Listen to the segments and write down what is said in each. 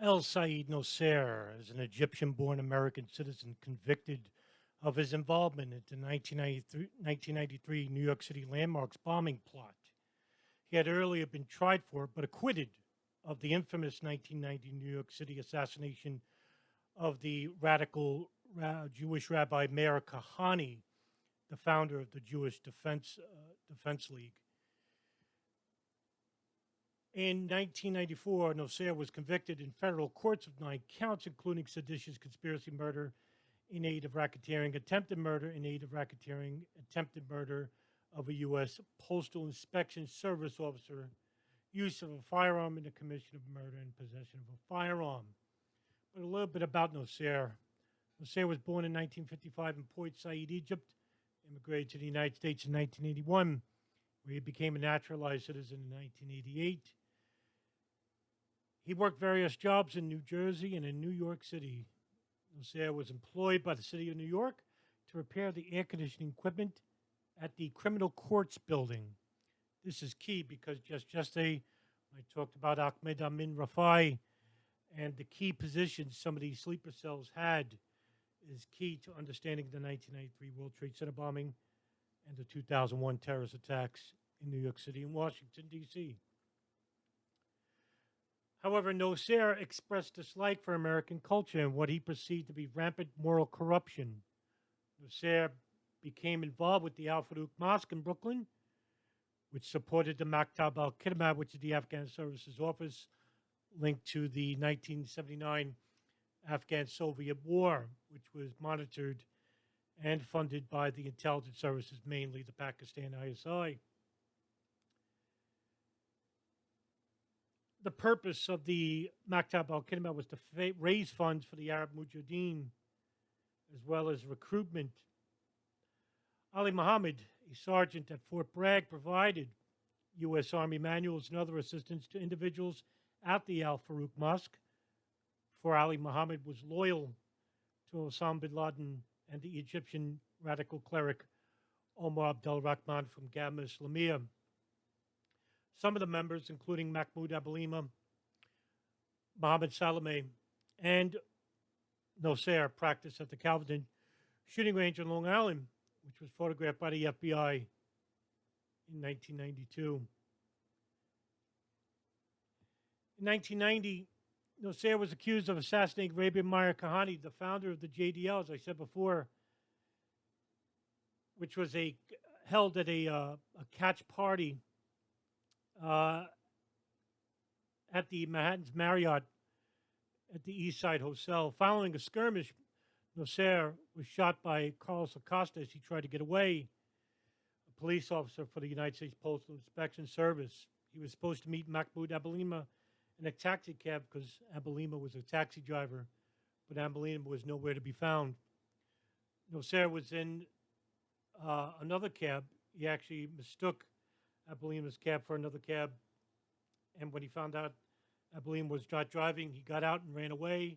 Sayyid Nosair is an Egyptian-born American citizen convicted of his involvement in the 1993 New York City landmarks bombing plot. He had earlier been tried for but acquitted of the infamous 1990 New York City assassination of the radical Jewish Rabbi Meir Kahane, the founder of the Jewish Defense League. In 1994, Nosair was convicted in federal courts of 9 counts, including seditious conspiracy murder in aid of racketeering, attempted murder in aid of racketeering, attempted murder of a U.S. Postal Inspection Service officer, use of a firearm in the commission of murder, and possession of a firearm. But a little bit about Nosair. Nosair was born in 1955 in Port Said, Egypt, immigrated to the United States in 1981, where he became a naturalized citizen in 1988. He worked various jobs in New Jersey and in New York City. Nosair was employed by the city of New York to repair the air conditioning equipment at the Criminal Courts building. This is key because just yesterday I talked about Ahmed Amin Rafai and the key positions some of these sleeper cells had is key to understanding the 1993 World Trade Center bombing and the 2001 terrorist attacks in New York City and Washington, D.C. However, Nosair expressed dislike for American culture and what he perceived to be rampant moral corruption. Nosair became involved with the Al Farouk Mosque in Brooklyn, which supported the Maktab al-Khidmat, which is the Afghan Services Office linked to the 1979 Afghan-Soviet War, which was monitored and funded by the intelligence services, mainly the Pakistan ISI. The purpose of the Maktab al-Khidmat was to raise funds for the Arab Mujahideen, as well as recruitment. Ali Muhammad, a sergeant at Fort Bragg, provided U.S. Army manuals and other assistance to individuals at the Al Farouk Mosque. For Ali Muhammad was loyal to Osama Bin Laden and the Egyptian radical cleric Omar Abdul Rahman from Gamma Islamiyah. Some of the members, including Mahmoud Abalima, Mohammed Salameh, and Nosair, practiced at the Calverton shooting range in Long Island, which was photographed by the FBI in 1992. In 1990, Nosair was accused of assassinating Rabbi Meir Kahane, the founder of the JDL, as I said before, which was held at a catch party at the Manhattan's Marion at the East Side Hotel. Following a skirmish, Nosair was shot by Carlos Acosta as he tried to get away, a police officer for the United States Postal Inspection Service. He was supposed to meet Mahmoud Abalima in a taxi cab because Abalima was a taxi driver, but Abalima was nowhere to be found. Nosair was in another cab. He actually mistook Abalima's cab for another cab, and when he found out Abalima was not driving, he got out and ran away,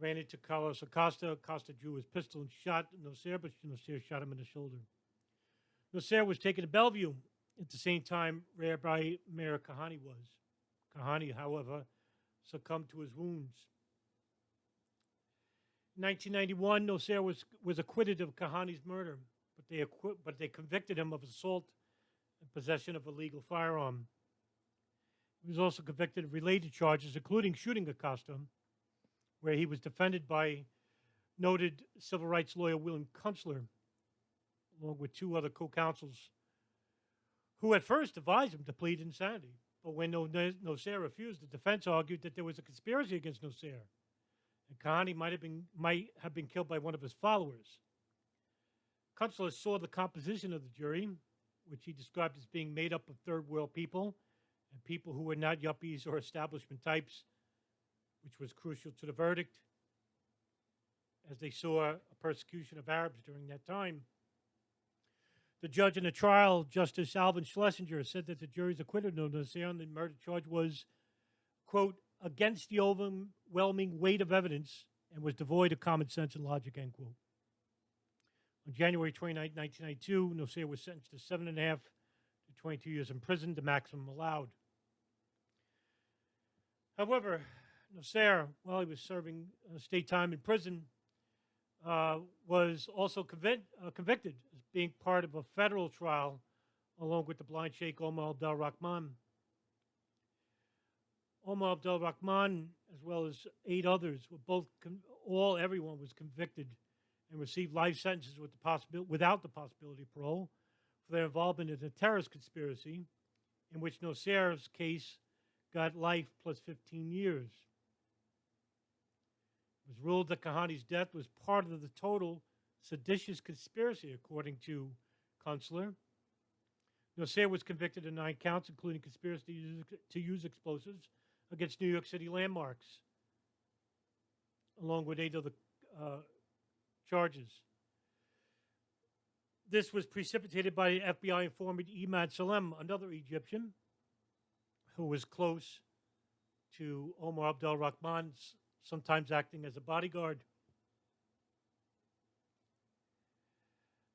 ran into Carlos Acosta. Acosta drew his pistol and shot Nosair, but Nosair shot him in the shoulder. Nosair was taken to Bellevue at the same time Rabbi Meir Kahane was. Kahane, however, succumbed to his wounds. In 1991, Nosair was acquitted of Kahane's murder, but they convicted him of assault and possession of a legal firearm. He was also convicted of related charges, including shooting Acosta, where he was defended by noted civil rights lawyer William Kunstler, along with 2 other co-counsels, who at first advised him to plead insanity. But when Nosair refused, the defense argued that there was a conspiracy against Nosair, and Kahane might have been killed by one of his followers. Kunstler saw the composition of the jury, which he described as being made up of third world people and people who were not yuppies or establishment types, which was crucial to the verdict, as they saw a persecution of Arabs during that time. The judge in the trial, Justice Alvin Schlesinger, said that the jury's acquittal of Nosair on the murder charge was, quote, against the overwhelming weight of evidence and was devoid of common sense and logic, end quote. On January 29, 1992, Nosair was sentenced to 7.5 to 22 years in prison, the maximum allowed. However, Nosair, while he was serving state time in prison, was also convicted as being part of a federal trial along with the blind Sheikh Omar Abdel Rahman. Omar Abdel Rahman, as well as 8 others, were both everyone was convicted and received life sentences without the possibility of parole for their involvement in a terrorist conspiracy, in which Nosair's case got life plus 15 years. It was ruled that Kahane's death was part of the total seditious conspiracy, according to Kunstler. Nosair was convicted of 9 counts, including conspiracy to use explosives against New York City landmarks, along with 8 other charges. This was precipitated by FBI informant Imad Salem, another Egyptian who was close to Omar Abdel Rahman, sometimes acting as a bodyguard.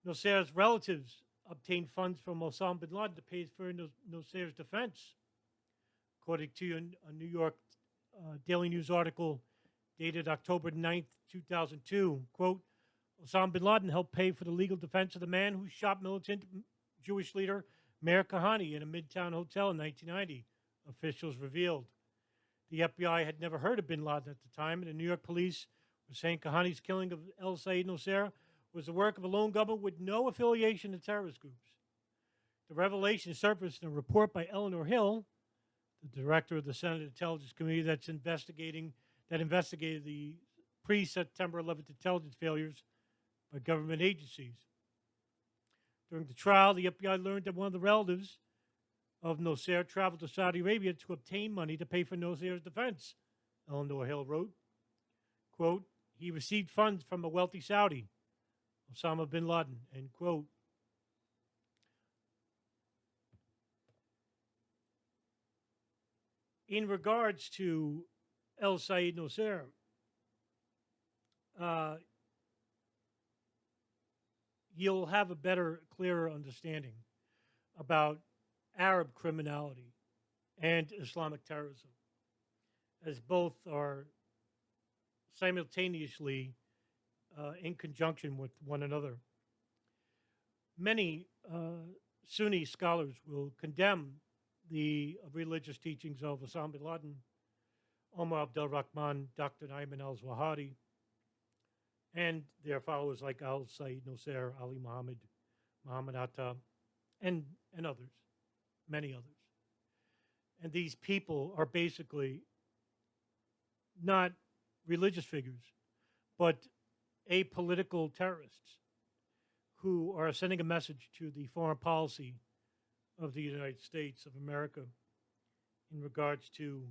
Nosair's relatives obtained funds from Osama Bin Laden to pay for Nosair's defense. According to a New York Daily News article dated October 9th, 2002, quote, Osama Bin Laden helped pay for the legal defense of the man who shot militant Jewish leader Meir Kahane in a Midtown hotel in 1990, officials revealed. The FBI had never heard of Bin Laden at the time, and the New York police were saying Kahane's killing of Sayyid Nosair was the work of a lone gunman with no affiliation to terrorist groups. The revelation surfaced in a report by Eleanor Hill, the director of the Senate Intelligence Committee that investigated the pre-September 11th intelligence failures by government agencies. During the trial, the FBI learned that one of the relatives of Nosair traveled to Saudi Arabia to obtain money to pay for Nosair's defense, Eleanor Hill wrote. Quote, he received funds from a wealthy Saudi, Osama Bin Laden, end quote. In regards to Sayyid Nosair, you'll have a better, clearer understanding about Arab criminality and Islamic terrorism, as both are simultaneously in conjunction with one another. Many Sunni scholars will condemn the religious teachings of Osama bin Laden, Omar Abdel Rahman, Dr. Ayman al-Zawahiri, and their followers like Sayyid Nosair, Ali Muhammad, Muhammad Atta, and others, many others. And these people are basically not religious figures, but apolitical terrorists who are sending a message to the foreign policy of the United States of America in regards to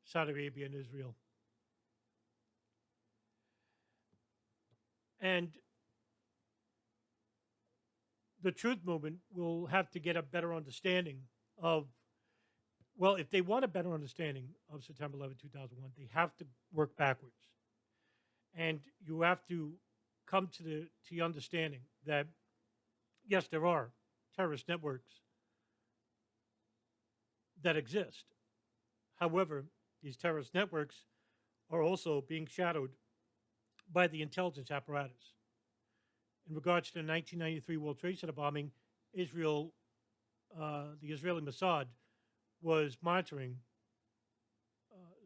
Saudi Arabia and Israel. And the truth movement will have to get a better understanding of, well, if they want a better understanding of September 11, 2001, they have to work backwards. And you have to come to the understanding that, yes, there are terrorist networks that exist. However, these terrorist networks are also being shadowed by the intelligence apparatus. In regards to the 1993 World Trade Center bombing, Israel, the Israeli Mossad, was monitoring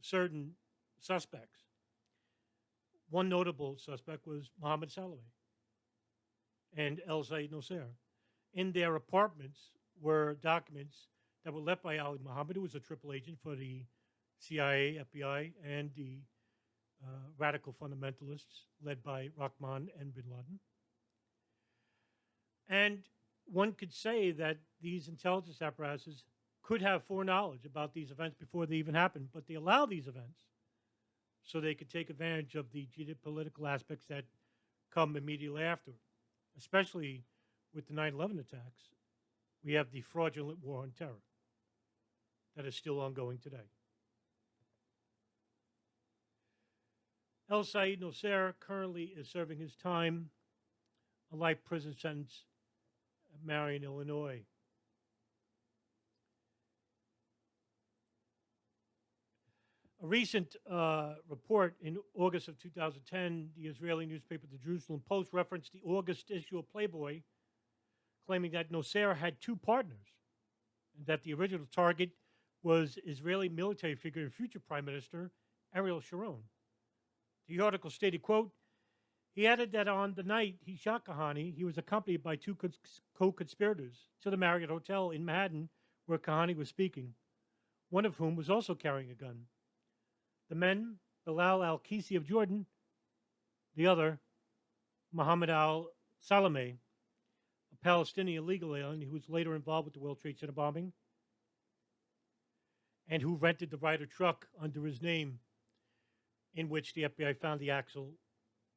certain suspects. One notable suspect was Mohammed Saleh and Sayyid Nosair. In their apartments were documents that were left by Ali Muhammad, who was a triple agent for the CIA, FBI, and the radical fundamentalists led by Rahman and Bin Laden. And one could say that these intelligence apparatuses could have foreknowledge about these events before they even happened, but they allow these events so they could take advantage of the geopolitical aspects that come immediately after, especially with the 9/11 attacks. We have the fraudulent war on terror that is still ongoing today. Sayyid Nosair currently is serving his time, a life prison sentence at Marion, Illinois. A recent report in August of 2010, the Israeli newspaper The Jerusalem Post referenced the August issue of Playboy, claiming that Nosair had two partners and that the original target was Israeli military figure and future Prime Minister Ariel Sharon. The article stated, quote, he added that on the night he shot Kahane, he was accompanied by two co-conspirators to the Marion Hotel in Manhattan where Kahane was speaking, one of whom was also carrying a gun. The men, Bilal al-Kisi of Jordan, the other, Mohammed al-Salameh, a Palestinian illegal alien who was later involved with the World Trade Center bombing and who rented the Ryder truck under his name, in which the FBI found the axle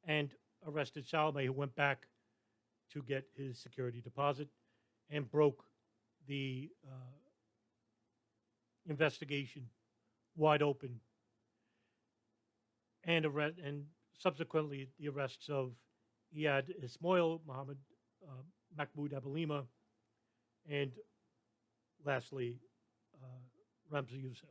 and arrested Salameh, who went back to get his security deposit and broke the investigation wide open, and subsequently the arrests of Iyad Ismail, Mohammed Mahmoud Abalima, and lastly, Ramzi Youssef.